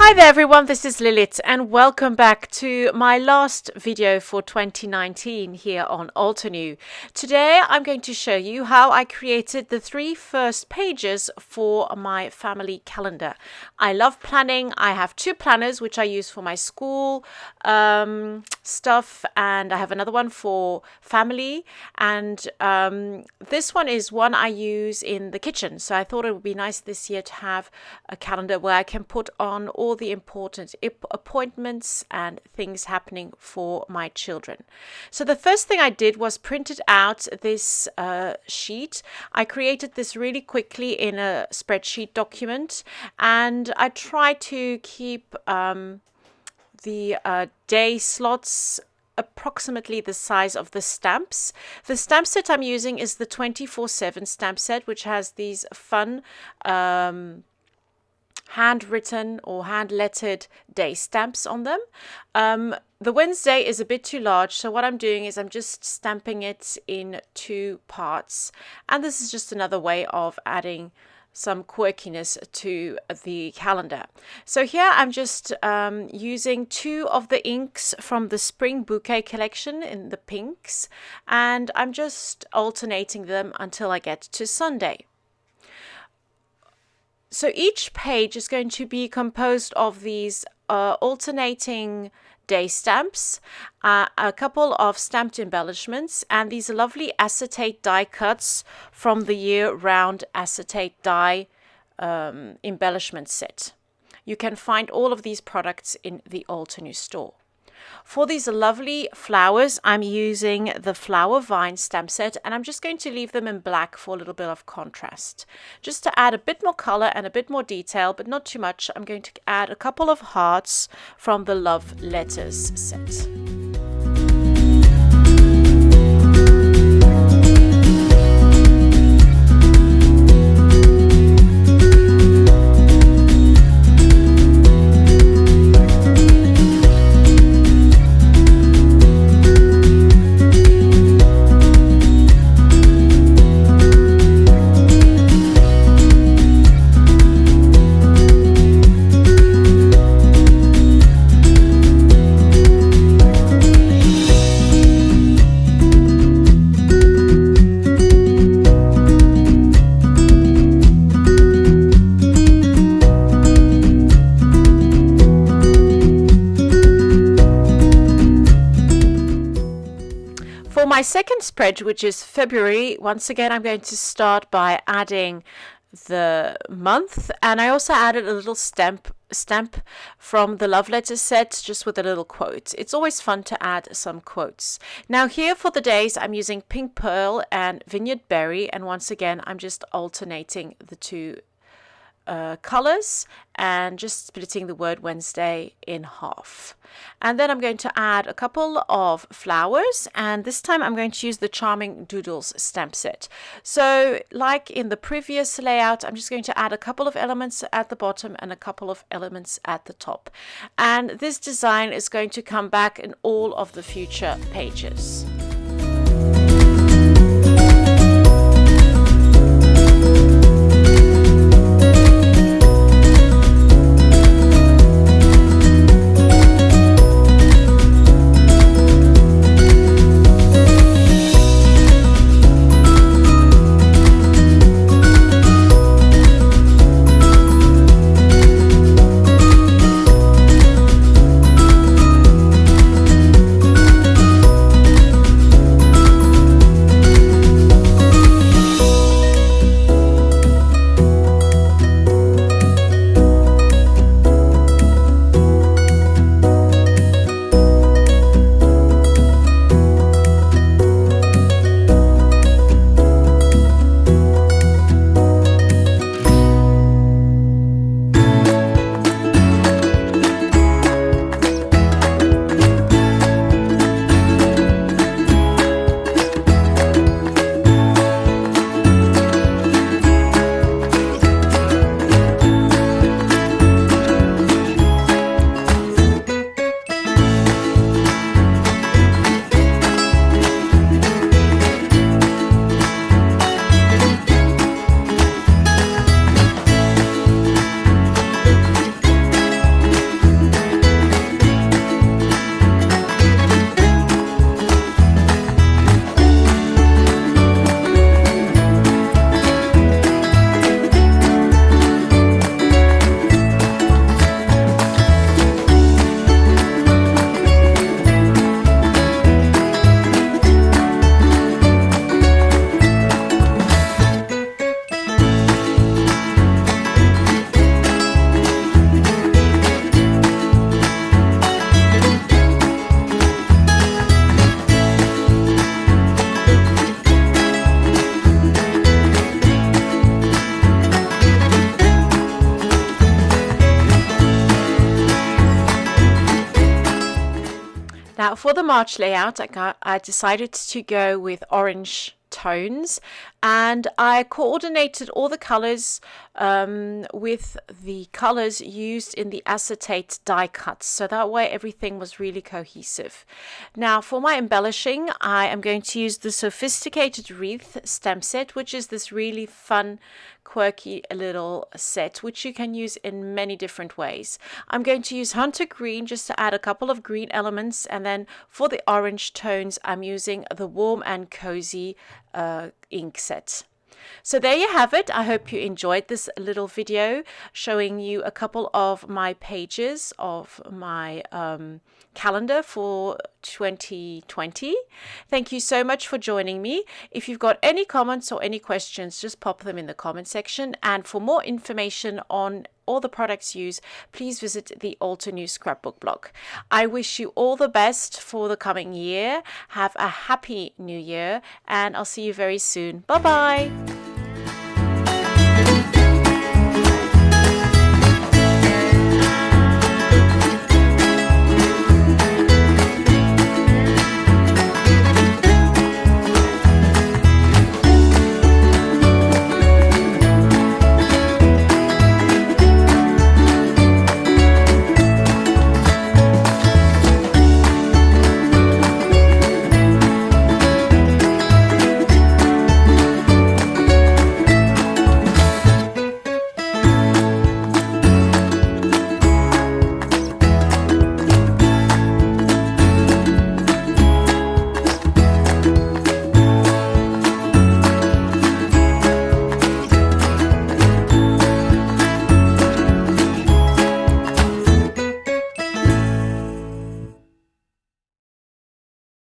Hi there everyone, this is Lilith and welcome back to my last video for 2019 here on Altenew. Today I'm going to show you how I created the 3 first pages for my family calendar. I love planning. I have 2 planners which I use for my school stuff, and I have another one for family, and this one is one I use in the kitchen. So I thought it would be nice this year to have a calendar where I can put on all the important appointments and things happening for my children. So the first thing I did was printed out this sheet. I created this really quickly in a spreadsheet document, and I tried to keep the day slots approximately the size of the stamps. The stamp set I'm using is the 24/7 stamp set, which has these fun handwritten or hand-lettered day stamps on them. The Wednesday is a bit too large, so what I'm doing is I'm just stamping it in 2 parts, and this is just another way of adding some quirkiness to the calendar. So here I'm just using 2 of the inks from the Spring Bouquet collection in the pinks, and I'm just alternating them until I get to Sunday. So each page is going to be composed of these alternating day stamps, a couple of stamped embellishments, and these lovely acetate die cuts from the year-round acetate die embellishment set. You can find all of these products in the Altenew store. For these lovely flowers, I'm using the Flower Vine stamp set, and I'm just going to leave them in black for a little bit of contrast. Just to add a bit more color and a bit more detail, but not too much, I'm going to add a couple of hearts from the Love Letters set. For my second spread, which is February, once again I'm going to start by adding the month, and I also added a little stamp from the Love Letters set, just with a little quote. It's always fun to add some quotes. Now here for the days I'm using Pink Pearl and Vineyard Berry, and once again I'm just alternating the 2 colors and just splitting the word Wednesday in half. And then I'm going to add a couple of flowers, and this time I'm going to use the charming Doodles stamp set. So like in the previous layout, I'm just going to add a couple of elements at the bottom and a couple of elements at the top, and this design is going to come back in all of the future pages. Now for the March layout, I decided to go with orange tones, and I coordinated all the colors with the colors used in the acetate die cuts, so that way everything was really cohesive. Now for my embellishing, I am going to use the Sophisticated Wreath stamp set, which is this really fun, quirky little set which you can use in many different ways. I'm going to use Hunter Green just to add a couple of green elements, and then for the orange tones I'm using the Warm and Cozy ink set. So there you have it. I hope you enjoyed this little video showing you a couple of my pages of my calendar for 2020. Thank you so much for joining me. If you've got any comments or any questions, just pop them in the comment section. And for more information on all the products used, please visit the Altenew scrapbook blog. I wish you all the best for the coming year. Have a happy new year, and I'll see you very soon. Bye bye.